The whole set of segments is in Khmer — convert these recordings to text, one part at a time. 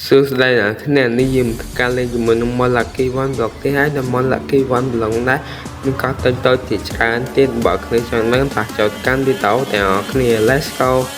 Xưa đây là thế này đi dùm ca lên dùm mình mua là kỳ văn blog thứ hai là món là kỳ văn blog đấy nhưng có tên tôi thì trả tiền bỏ cái chọn mấy bạn chọn can đi tàu thì họ kia let's go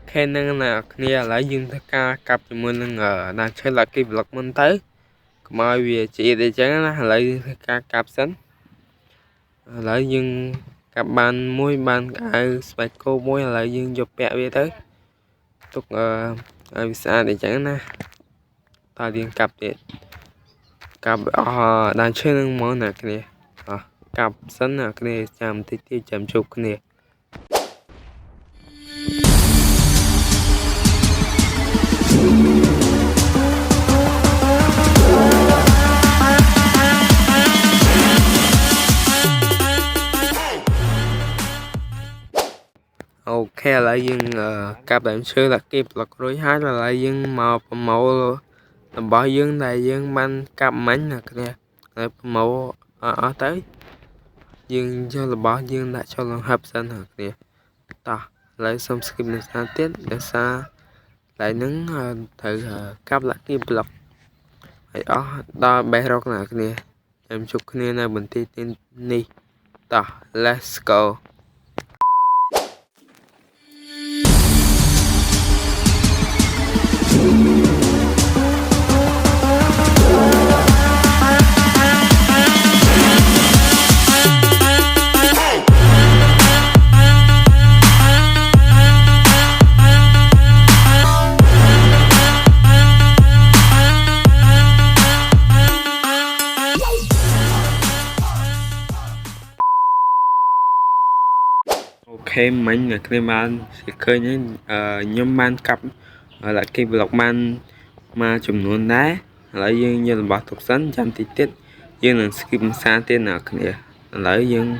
khen năng là kia lấy dương tất cả cặp dùm mình ở đang chơi là kỳ blog mình tới mọi việc chị để chẳng là lấy cả cặp sẵn lấy dương cặp bàn môi bàn cả spike cô môi lấy dương chụp bẹ về tới tục visa để chẳng nè ta điện cặp để cặp đang chơi những món này cái này cặp sẵn là cái này chạm tí tí chạm chụp cái này ok là dương cặp bạn chơi là kịp là rồi hai là dương màu màu làm bỏ dương này dương ban cặp mảnh là cái này màu ở tới dương cho là bỏ dương lại cho là hấp dẫn hả kìa ta lấy xong skip mình sang tiếp để xa lại nứng thử cắp lại cái block đó đó bé rock là cái này em chụp cái này là mình tin đi ta let's go ok mình là cái bạn sẽ khơi những nhóm ban cặp là cái block ban mà chùm luôn đá lấy dương như là bỏ thuộc sánh trăm tí tiết dương là skip xa tên nào kìa lấy dương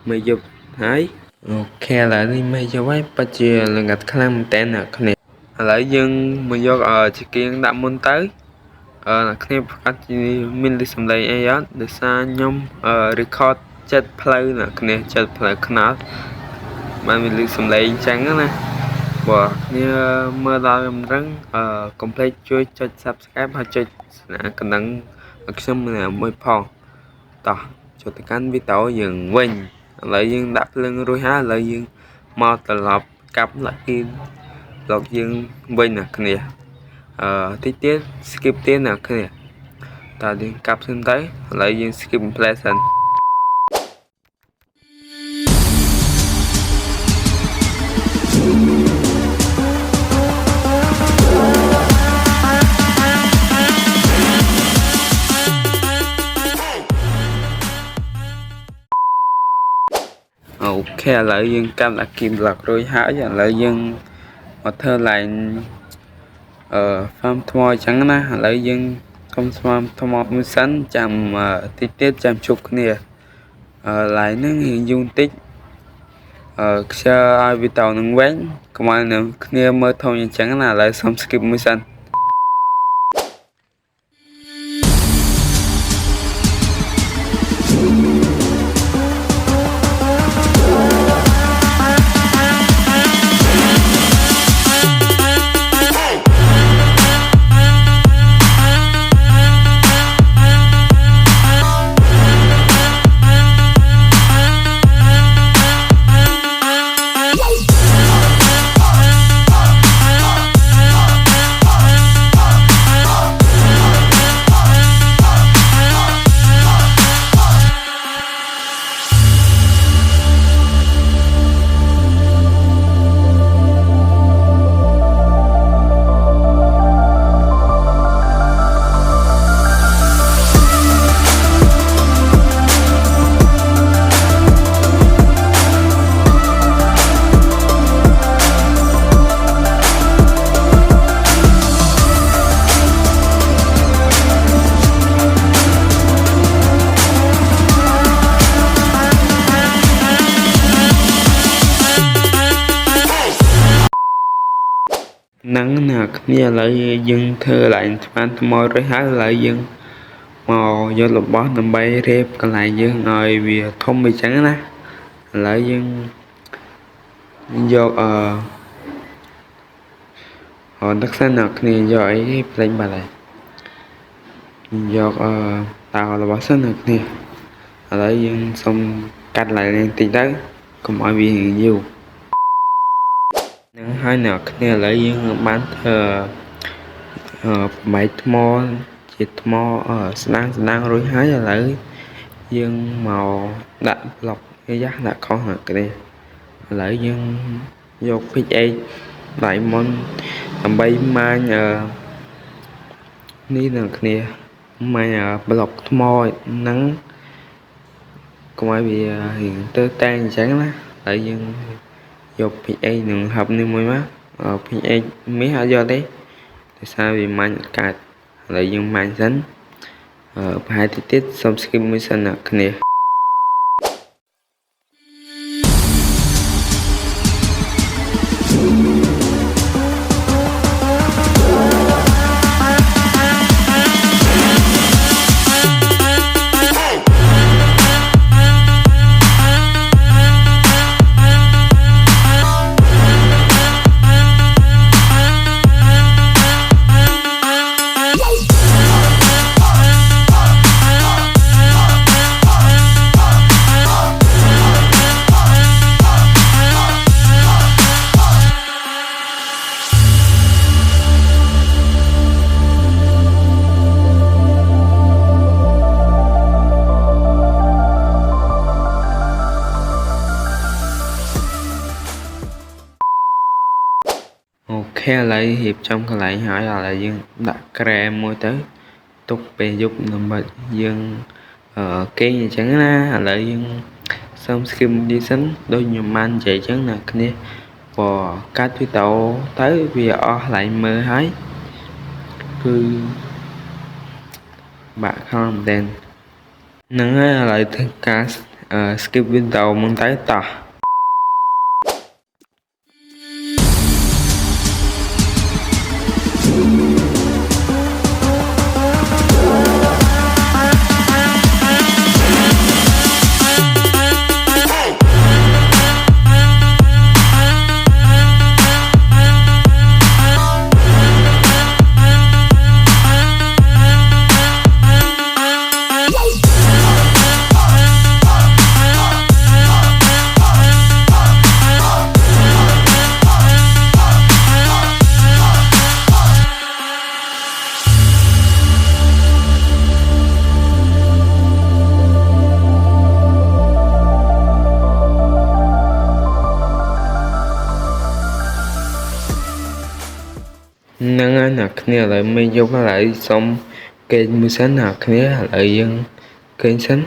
mây dục đấy ok lại đi mây cho ấy bắt chia là ngặt khả năng tên nào kìa lấy dương mây dục chỉ kiến đã muốn tới là cái phát mình đi xem đây ấy á để xa nhóm record chat play là kìa chat play khá bạn mình đi xem đây trắng nè và như mơ đo em rắn completeជួយចុច subscribe ហើយចុចកណ្ដឹងខ្ញុំមួយផងតោះចូលទៅកាន់វីដេអូយើងវិញឥឡូវយើងដាក់ភ្លើងរួចហើយឥឡូវយើងមកត្រឡប់កាប់ឡាក់ទីលោកយើងវិញណាគ្នាតិចទៀត skip ទៀតណាគ្នាតើយើងកាប់សិនទៅឥឡូវយើង skip play សិនok lại dương cam là kim lật rồi hả giờ lại dương mà thơ lại farm thoi trắng na lại dương không farm thoi mua sắn chạm tích tiết chạm chục nè lại nó hiện dung tích cho ai vì tàu nâng quán còn ai nữa nè mơ thôi trắng là lại xong skip mua sắn nắng nè kia lại dừng thơ lại fan môi rồi hái lại dừng màu do lục bó nằm bay rep còn lại dừng ngồi vì không bị trắng nè lại ឥឡូវ យើង យក មក ធ្វើ ឡើង ថ្វានថ្ម rồi ហើយ ឥឡូវ យើង មក យក លំបោះ ដើម្បី រេប កន្លែង យើង ហើយ វា ធំ អញ្ចឹង ណា ឥឡូវ យើង មក យក លំបោះ ដើម្បី រេប កន្លែង យើង ហើយ វា ធំ អញ្ចឹង ណា បាទ យើង ទឹកសិនអ្នកគ្នាយកអីផ្លេចបាត់ហើយយកតោរបស់សិនអ្នកគ្នាឥឡូវយើងសុំកាត់ឡើងបន្តិចទៅកុំឲ្យវាយូរនឹងហើយអ្នកគ្នាឥឡូវយើងបានធ្វើបែកថ្មជាថ្មស្ដាងរួចហើយឥឡូវយើងមកដាក់ប្លុកយ៉ាស់ដាក់ខុសអ្នកគ្នាឥឡូវយើងយក PX Diamond ដើម្បីម៉ាញនេះអ្នកគ្នាម៉ាញប្លុកថ្មហ្នឹងកុំឲ្យវារៀងទៅតែអញ្ចឹងណាហើយយើងយក PX នឹងហឹបនេះមួយមក PX មាសអត់យកទេដោយសារវាម៉ាញ់កាត់ឥឡូវយើងម៉ាញ់សិនប្រហែលទៀតសូម skip មួយសិនអ្នកគ្នាអូខេឥឡូវរៀបចំកន្លែងហើយឥឡូវយើងដាក់ក្រែមួយទៅទុកពេលយប់ដើម្បីយើងគេងអញ្ចឹងណាឥឡូវយើងសូម skip នេះសិនដូចខ្ញុំបាននិយាយអញ្ចឹងណាគ្នាព្រោះកាត់វីដេអូទៅវាអស់ឡៃមើលហើយគឺបាក់ខំមែនហ្នឹងហើយឥឡូវធ្វើការ skip វីដេអូមុនទៅតោះហ្នឹងហើយអ្នកគ្នាឥឡូវមេយកឥឡូវសុំគេងមួយសិនអ្នកគ្នាឥឡូវយើងគេងសិន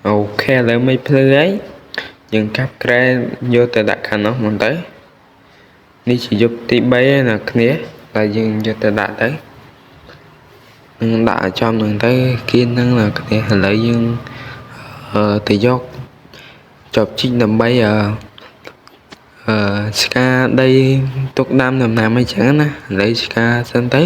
អូខេឥឡូវមេភ្លឺហើយយើងកាប់ក្រែយកទៅដាក់ខាងនោះមកទៅនេះជាយប់ទី3ហើយអ្នកគ្នាហើយយើងយកទៅដាក់ទៅនឹងដាក់ឲ្យចំនឹងទៅគៀនហ្នឹងអ្នកគ្នាឥឡូវយើងទៅយកចប់ជីកដើម្បីស្ការដីទុកដាំដំណាំអីចឹងណាឥឡូវស្ការសិនទៅ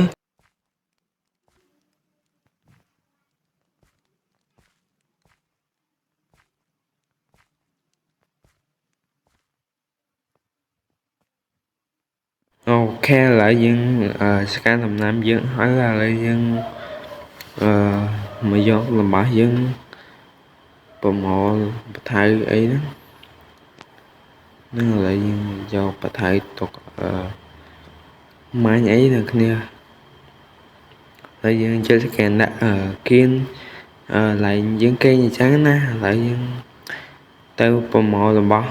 អូខេឥឡូវយើងស្ការដំណាំយើងហើយឥឡូវយើងមកយករបស់យើងប្រមូលបថៅអីហ្នឹងនឹងឥឡូវយើងយកបថៅទុកម៉ាញ់អីអ្នកគ្នាហើយយើងចូលស្កែនដាក់គៀនឡើងយើងគេងអញ្ចឹងណាឥឡូវយើងទៅប្រមូលរបស់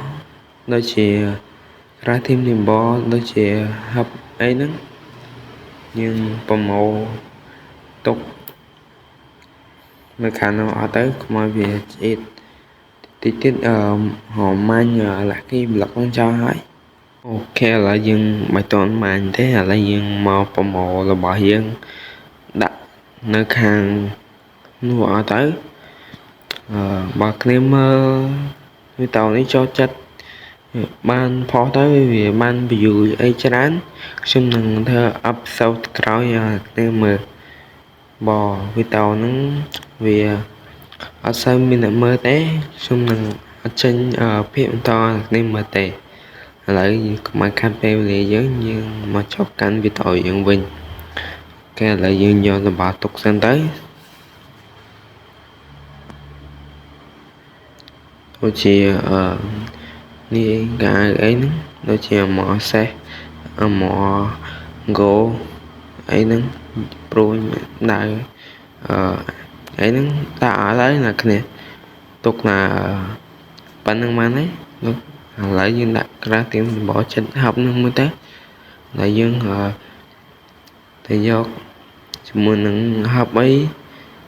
ដូចជាក្រៅធីមលីមបដូចជាហឹបអីហ្នឹងយើងប្រមូលទុកនៅខាងនោះអត់ទៅកុំឲ្យវាឆ្អៀតតិចទៀតហៅម៉ាញ់លាក់គីប្លុកហ្នឹងចោលហើយអូខេឥឡូវយើងមិនតន់ម៉ាញ់ទេឥឡូវយើងមកប្រមូលរបស់យើងដាក់នៅខាងនោះអត់ទៅបើគ្នាមើលវីដេអូនេះចូលចិត្តបានផុសទៅវាបាន view អីច្រើនខ្ញុំនឹងធ្វើ episode ក្រោយគ្នាមើលបើវីដេអូហ្នឹងវាអត់សូវមានអ្នកមើលទេខ្ញុំនឹងអត់ចេញភាពបន្តគ្នាមើលទេ ឥឡូវកុំឲ្យខាត់ពេលវេលាយើងមកចប់កាន់វីដេអូយើងវិញឥឡូវយើងយកសម្បល់ទុកសិនទៅដូចជានេះកាអីហ្នឹងដូចជាមកសេះមកហ្គោអីហ្នឹងព្រួញដៅអីហ្នឹងតាអត់ហើយណាគ្នាទុកណាប៉ុណ្្នឹងបានទេឥឡូវយើងដាក់ក្រាស់ទៀមសម្បល់ចិត្តហប់ហ្នឹងមើលទៅហើយយើងទៅយកជាមួយនឹងហប់អី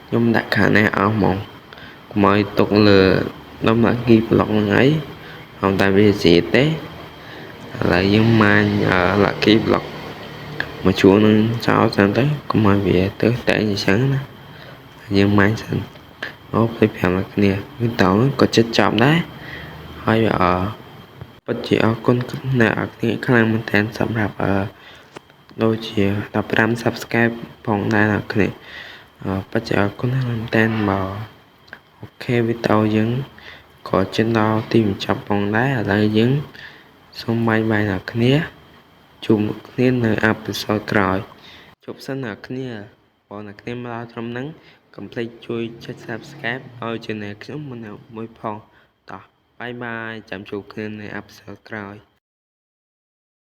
ខ្ញុំដាក់ខាងនេះអស់ហ្មងកុំឲ្យទុកលើនំដាក់គីប្លុកហ្នឹងអីខ្ញុំតែវាជាទេឥឡូវយើងម៉ាញលាក់គីប្លុកមកជួរនឹងចោលសិនទៅកុំឲ្យវាទៅតែអញ្ចឹងណាយើងម៉ាញសិនអូភ្លេចប្រាប់អ្នកគ្នាវីដេអូក៏ជិតចប់ដែរហើយពិតជាអរគុណអ្នកគ្នាខ្លាំងមែនទែនសម្រាប់ដូចជា15 Subscribe ផងដែរអ្នកគ្នាពិតជាអរគុណមែនទែនមកអូខេវីដេអូយើងក៏ជិតដល់ទីបញ្ចប់ផងដែរឥឡូវយើងសូមបាយអ្នកគ្នាជួបគ្នានៅអេពីសូតក្រោយជប់សិនអ្នកគ្នាបងអ្នកគ្នាមកដល់ត្រឹមហ្នឹងកុំភ្លេចជួយចុច Subscribe ឲ្យ Channel ខ្ញុំមួយផងតោះបាយចាំជួបគ្នានៅអេពីសូតក្រោយ